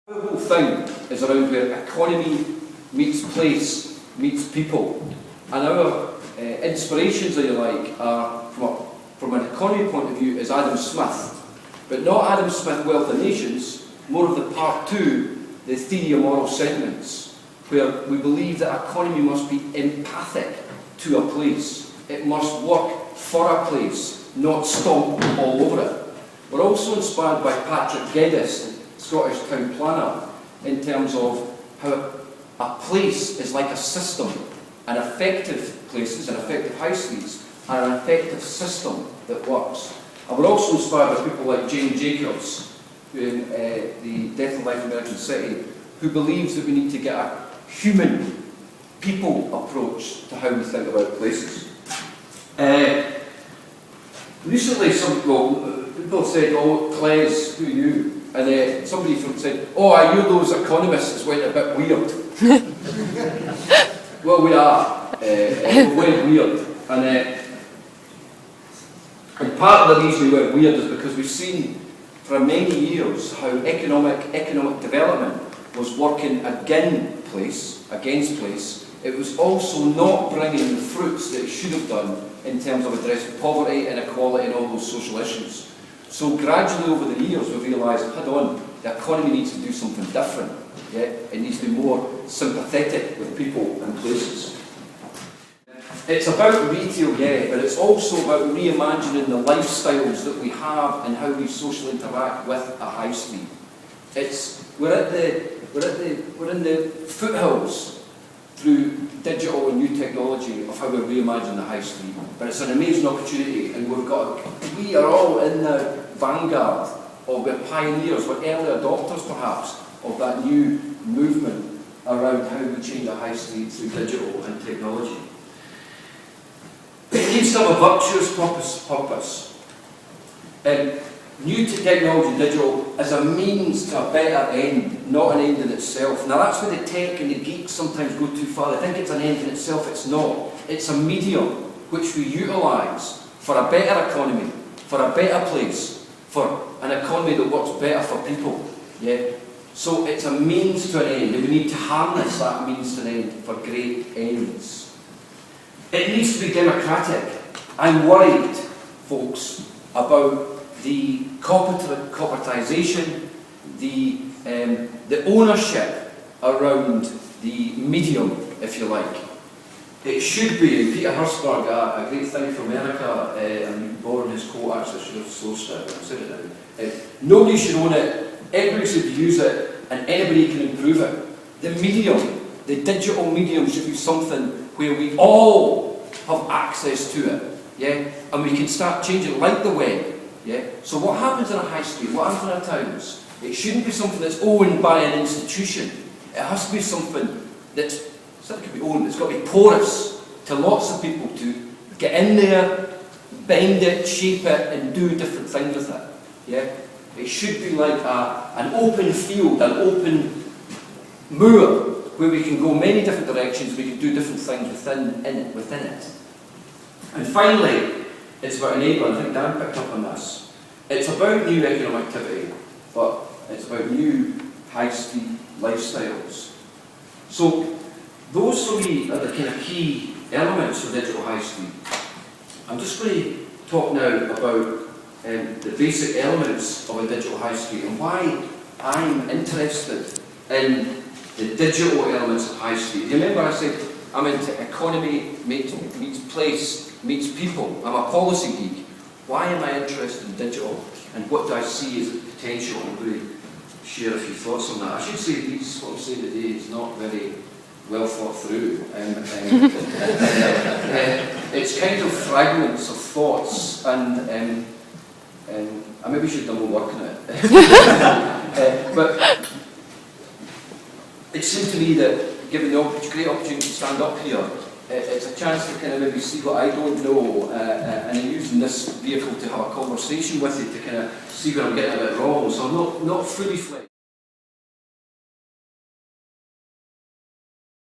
The whole thing is around where economy meets place, meets people. And our inspirations, if you like, are from an economy point of view is Adam Smith. But not Adam Smith, Wealth of Nations, more of the part two, the theory of moral sentiments, where we believe that economy must be empathic to a place. It must work for a place, not stomp all over it. We're also inspired by Patrick Geddes, Scottish town planner, in terms of how a place is like a system, and effective places and effective high streets are an effective system that works. And we're also inspired by people like Jane Jacobs, who in the Death and Life of American City, who believes that we need to get a human, people approach to how we think about places. Recently, people said, "Oh, CLES, who are you?" And somebody said, "Oh, are you those economists that went a bit weird?" Well, we are. We went weird. And part of the reason we went weird is because we've seen for many years how economic development was working against place. It was also not bringing the fruits that it should have done in terms of addressing poverty, inequality and all those social issues. So gradually over the years we've realised, hold on, the economy needs to do something different. Yeah? It needs to be more sympathetic with people and places. It's about retail, yeah, but it's also about reimagining the lifestyles that we have and how we socially interact with a high street. We're in the foothills through digital and new technology of how we reimagine the high street. But it's an amazing opportunity, and we are all in the vanguard, or we're pioneers, we're early adopters perhaps, of that new movement around how we change a high street through digital and technology. It needs to have a virtuous purpose. New technology and digital is a means to a better end, not an end in itself. Now that's where the tech and the geeks sometimes go too far. They think it's an end in itself. It's not. It's a medium which we utilise for a better economy, for a better place, for an economy that works better for people. Yeah? So it's a means to an end, and we need to harness that means to an end for great ends. It needs to be democratic. I'm worried, folks, about the corporatisation, the ownership around the medium, if you like. It should be, and Peter Hirschberg, a great thing from America, and borrowing his quote, actually I should have sourced it, I've said it now. Nobody should own it, everybody should use it, and anybody can improve it. The medium, the digital medium should be something where we all have access to it, yeah? And we can start changing like the web. Yeah? So what happens in a high street, what happens in our towns, it shouldn't be something that's owned by an institution. It has to be something that's, it could be owned, it's got to be porous to lots of people to get in there, bend it, shape it and do different things with it. Yeah? It should be like an open field, an open moor where we can go many different directions, we can do different things within it. And finally, it's about enabling. I think Dan picked up on this. It's about new economic activity, but it's about new high street lifestyles. So those for me are the kind of key elements of digital high street. I'm just going to talk now about the basic elements of a digital high street and why I'm interested in the digital elements of high street. You remember I said I'm into economy meets place, meets people. I'm a policy geek. Why am I interested in digital? And what do I see as the potential? I'm going to share a few thoughts on that. I should say what I'm saying today is not very well thought through. It's kind of fragments of thoughts, and I maybe should have done more work on it. But it seemed to me that given the great opportunity to stand up here, it's a chance to kind of maybe see what I don't know, and I'm using this vehicle to have a conversation with you to kind of see where I'm getting a bit wrong. So I'm not fully fledged.